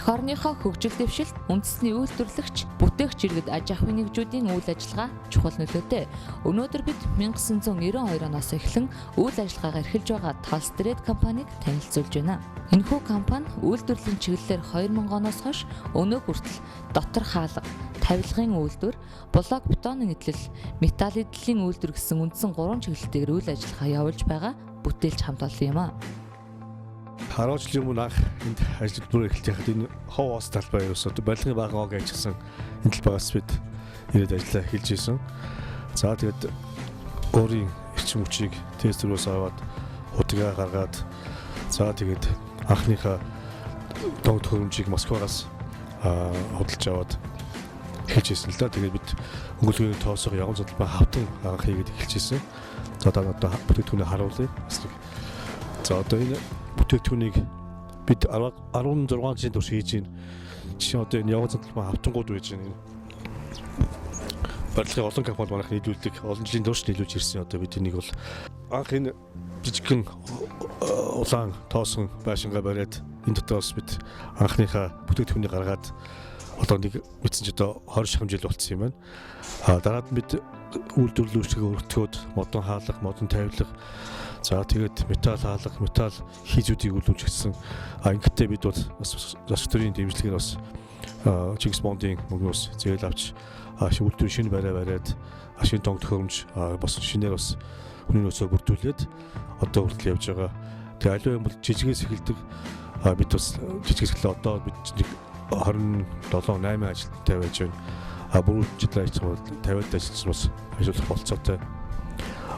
Эх орныхоо хөгжил дэвшилт, үндэсний үйлдвэрлэгч, бүтээгч иргэд аж ахуйн нэгжүүдийн үйл ажиллагаа чухал нөлөөтэй. Өнөөдөр бид 1992 оноос эхлэн үйл ажиллагаагаа эрхэлж байгаа Талстрейд компанийг танилцуулж байна. Энэхүү компани үйлдвэрлэлийн чиглэлээр 2000 оноос хойш өнөө хүртэл дотор хаалга, тавилгын үйлдвэр, блок бетоны эдлэл, металл эдлийн үйлдвэр гэсэн үндсэн 3 чиглэлээр үйл ажиллагаа явуулж байгаа бүтээлч хамт олон юм а. 10 жилийн өмнө анх энд ажил бүр эхэлж байхад энэ хов ус талбай ерөөсөө барилгын багааг ажилласан энэ талбайгаас бид ирээд ажиллаа эхэлж исэн. За тэгээд өөрийн эрчим хүчийг тест рүүс аваад удаа гаргаад за тэгээд анхныхаа донт хөрөмжийг Москвагаас худалдаж аваад хийж исэн л да. Тэгээд бид өнгөлөгийн тоосоо явган судалбай хавтан анх хийгээд эхэлж исэн. За одоо бүтээгдэхүүнээ харуулъя. За одоо энэ бүтээгдэхүүнийг бид 16 жилийн турш хийж байна. Жишээ нь одоо энэ явган судалбай хавтангууд байж байна. Барилгын олон компани манайх нийлүүлдэг, олон жилийн турш нийлүүлж ирсэн. Одоо бид энийг бол анх энэ жижигхэн улаан тоосон байшингаа бариад энэ дотроос бид анхныхаа бүтээгдэхүүнийг гаргаад одоо нэг мэдсэн ч одоо 20 шахам жил болцсон юм байна. Дараад бид үйлдвэрлэлүүчгээ өргөтгөөд модон хаалга, модон тавилга, за тэгээд металл хаалга, металл хийзүүдийг үйлдвэрлэжсэн. Ингэхдээ бид бол бас засгийн дэмжлэгээр бас Чингис Бондын мөнгнөөс зээл авч үйлдвэрийн шинэ барай бариад шинэ тоног төхөөрөмж бас шинээр бас хүний нөөцөө бүрдүүлээд одоо хүртэл явж байгаа. Тэгээ аливаа юм бол жижигээс эхэлдэг. Бид бас жижигээс эхлээ одоо бид 27-8 ажилтнтай байж байна. Бүр жилээр ажиллах бол 50-д ажиллаж бас ажиллах болцоотой.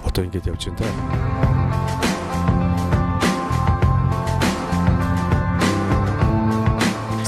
Одоо ингэж явж байна та.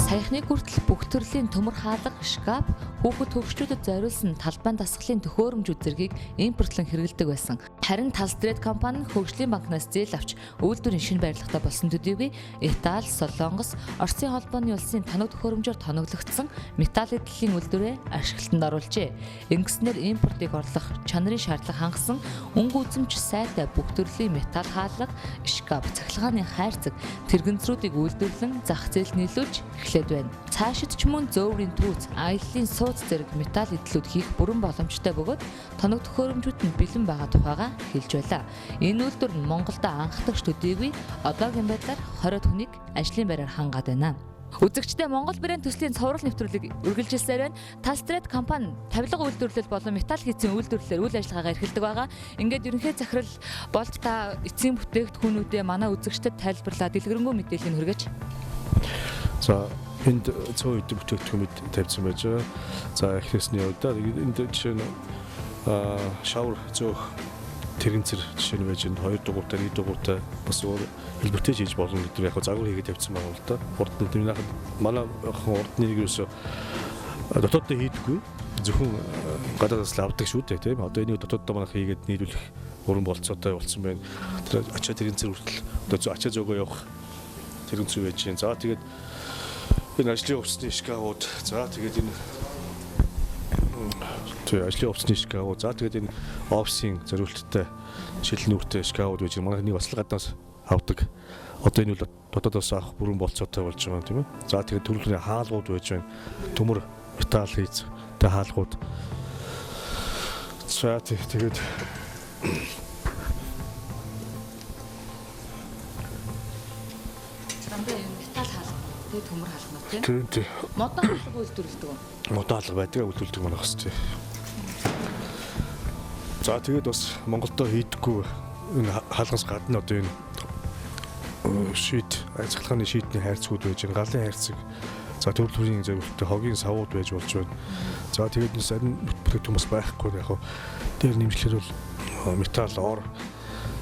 Саяхныг хүртэл бүх төрлийн төмөр хаалга, шкаф, хүүхэд хөгшчүүдэд зориулсан талбайн дасгалын төхөөрөмжүүд зэргийг импортлон хэрэглэдэг байсан. Харин Талстрейд компани хөгжлийн банкнаас зээл авч үйлдвэрийн шинэ барилгатай болсон төдийгүй Итали, Солонгос, Оросын холбооны улсын тоног төхөөрөмжөөр тоноглогдсон металл эдлийн үйлдвэрээ ашиглалтанд оруулжээ. Ингэснээр импортыг орлох чанарын шаардлага хангасан өнгө үзэмж сайтай бүх төрлийн металл хаалга, шкаф, цахилгааны хайрцаг, тэрэгэнцрүүдийг үйлдвэрлэн зах зээлд нийлүүлж эхлэв байна. Цаашид ч мөн зөөврийн түүц, аяллаа сууц зэрэг металл эдлүүд хийх бүрэн боломжтой бөгөөд тоног төхөөрөмжүүд нь бэлэн байгаа тухайга хэлж байлаа. Энэ үйлдвэр нь Монголд анхдагч төдийгүй одоогийн байдлаар 20 хүнийг ажлын байраар хангаад байна. Үзэгчдээ Монгол брэнд төслийн цуврал нэвтрүүлэг үргэлжилсээр байна. Талстрейд компани тавилга үйлдвэрлэл болон металл хийцэн үйлдвэрлэлээр үйл ажиллагаагаа эрхэлдэг байгаа. Ингээд ерөнхий захирал болж та эцсийн бүтээгдэхүүнүүдээ манай үзэгчдэд тайлбарлаа дэлгэрэнгүй мэдээллийг хүргэж. За энд цоо идэв бүтээгдэхүүнүүд тавьсан байж байгаа. За эхлээсний явдаа энд жишээ нь шавар зөөх тэрэгцэр жишээ нь байж энэ 2 дугуйтай, 1 дугуйтай бас өөр хэлбэртэй хийж болно гэдэг яг загвар хийгээд тавьсан байгаа л да. Урд нь тэр манай урдны нэг юусоо дотооддоо хийдэггүй. Зөвхөн гадаадаас л авдаг шүү дээ тийм. Одоо энийг дотооддоо манайх хийгээд нийлүүлэх уран болцоотой болсон байна. Тэр ачаа тэрэгцэр хүртэл одоо ачаа зөөгөө явах тэрэгцэр байж байна. За тэгээд энэ ажлын хувцсны шкафууд, за тэгээд энэ ажлын хувцсны шкафууд, за тэгээд энэ офисын зориулттай шилэн нүртэй шкафууд байж манай нэг бас л гаднаас авдаг. Одоо энэ бол дотоодоос авах бүрэн болцоотой болж байгаа юм тийм ээ. За тэгээд төрөлхтний хаалгууд байж байна. Төмөр металл хийцтэй хаалгууд. За тэгээд төмөр хаалганууд тийм. Модон хаалга үйлдвэрлэдэг үү? Модон хаалга байдаг үйлдвэрлэдэг манайх бас тийм. За тэгээд бас Монголдо хийдэггүй энэ хаалгаас гадна одоо энэ шийд, цахилгааны шийдний хайрцагуд байж байна, галын хайрцаг. За төрөлхтний зөвлөлтөй хогийн савууд байж болж байна. За тэгээд энэ сарин бүтээгдэхүүн бас байхгүй яг дээр нэмжлэхээр бол металл ор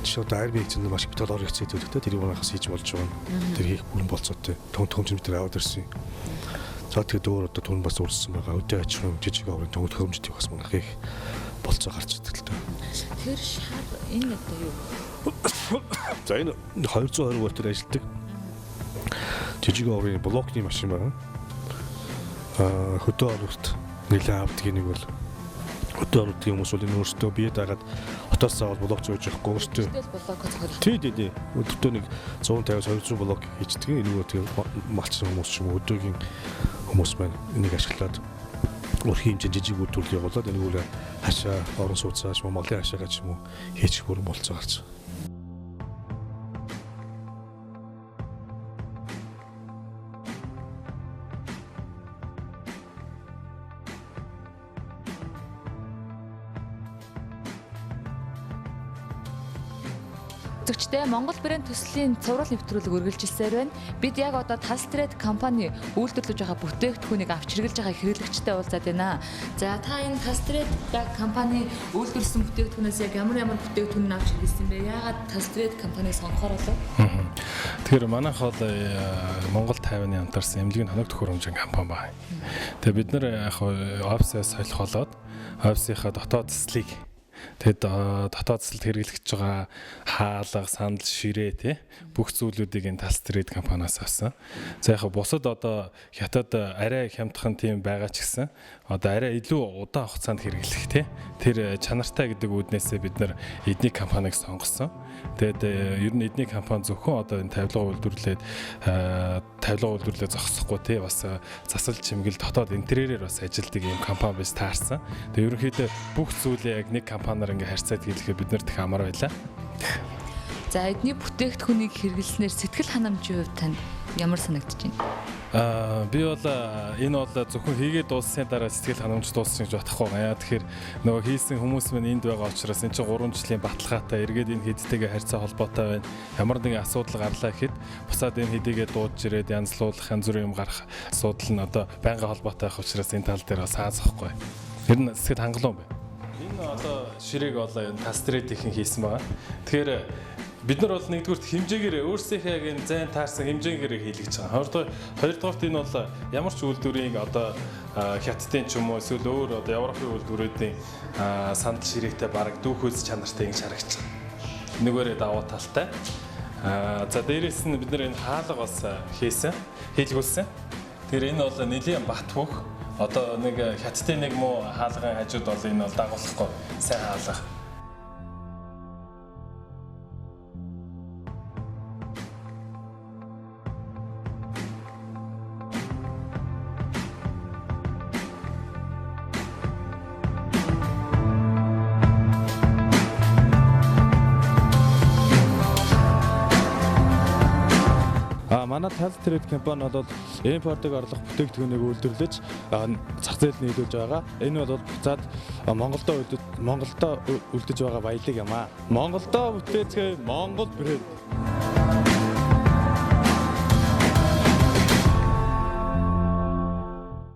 жишээ нь арми хэзээ маш металл ор хэзээдүүд тэрийг манайхаас хийж болж байгаа. Тэр хийх бүрэн болцоотой тоног төхөөрөмж дээр аваад ирсэн. За тэгээд өөр одоо түн бас урссан байгаа. Өдөө аж ахуйн жижиг аврын тоног төхөөрөмжүүдийг бас манайх их болцоо гарч ирдэг л дээ. Тэр шар энэ одоо юу? За энэ 220 вольтээр ажилладаг жижиг аврын блокны машин байна. Хөдөө оролт нэлээд авдаг нэг бол одоо тийм хүмүүс бол энэ өөрсдөө бие дагаад хотоос аваад блог зөөж явахгүй өөрсдөө. Тий. Өдөртөө нэг 150-200 блог хийдэг. Энэ нөгөө тийм малчин хүмүүс ч юм уу өдөөгийн хүмүүс маань энийг ашиглаад өрхийн хэмжээнд жижиг үйлдвэрлэл явуулаад энийг үл хашаа орон сууцааш Монголын хашаагаа ч юм уу хийчих бүрэн болцоо гарч. Зөвчтэй Монгол брэнд төслийн цуврал нэвтрүүлэг үргэлжилсээр байна. Бид яг одоо Talstrade компани үйлдвэрлэж байгаа бүтээгдэхүүнийг авч хэрэглэж байгаа хэрэглэгчтэй уулзаад байна. За та энэ Talstrade компани үйлдвэрлэсэн бүтээгдэхүүнээс яг ямар бүтээгдэхүүн авч хэрэглэсэн бэ? Яагаад Talstrade компанийг сонгохоор болов? Тэгэхээр манайх бол Монгол тайваны хамтарсан эмнэлгийн хоног төхөөрөмжийн компани байна. Тэгээ бид нэр яг офисээс солих болоод офисынхаа дотоод цэцлийг тэгэд дотоод цэцэлд хэрэглэж байгаа хаалга, сандал, ширээ тий бүх зүйлүүдийг энэ Talstrade компаниас авсан. За яг бусад одоо хятад арай хямдхан тийм байгаа ч гэсэн одоо арай илүү удаан хугацаанд хэрэглэх тий тэр чанартай гэдэг үүднээсээ бид нар эдний компанийг сонгосон. Тэгэд ер нь эдний компани зөвхөн одоо энэ тавилга үйлдвэрлэлээ зогсохгүй тий бас засал чимгэл дотоод интерьерээр бас ажилтдаг юм компани биш таарсан. Тэгээ ерөнхийдөө бүх зүйлээ яг нэг компаниар ингээ харьцаад хэлэхэд бид нарт их амар байлаа. За эдний бүтээгдэхүүнийг хэрэглэснээр сэтгэл ханамжийн хувьд танд ямар санагдаж байна? Би бол энэ бол зөвхөн хийгээд дууссан дараа сэтгэл ханамж дууссан гэж бодохгүй байгаа. Тэгэхээр нөгөө хийсэн хүмүүс минь энд байгаа учраас энэ чинь 3 жилийн баталгаатай эргээд энэ хэдтэйгээ харьцаа холбоотой байна. Ямар нэгэн асуудал гарлаа гэхэд бусаад энэ хэдийгээ дуудж ирээд янзлуулах, янз бүрийн юм гарах асуудал нь одоо байнга холбоотой байх учраас энэ тал дээр бас хаазахгүй. Ер нь сэтгэл хангалуун байна. Энэ одоо ширээг одоо Talstrade-ийн хийсэн байгаа. Тэгэхээр бид нар бол нэгдүгürt хэмжээгээр өөрсдийнхээ яг энэ зайн таарсан хэмжээгээр хийлгэж байгаа. Хоёрдугаарт энэ бол ямар ч үйлдвэрийг одоо хятадын ч юм уу эсвэл өөр одоо Европын үйлдвэрүүдийн сандал ширээтэй бараг дүүхөөс чанартай ингэж харагдаж байгаа. Нэгээрээ давуу талтай. За дээрээс нь бид нар энэ хаалга бас хийлгүүлсэн. Тэгэхээр энэ бол нэлийн бат бөх. Одоо нэг хятадын нэг муу хаалгын хажууд бол энэ бол дагуулахгүй сайн хаалга. Манай Talstrade компани бол импортыг орлох бүтээгдэхүүнийг үйлдвэрлэж зах зээлд нийлүүлж байгаа. Энэ бол буцаад Монголдо үлдэж байгаа баялаг юм аа. Монголдо бүтээцгээ Монгол брэнд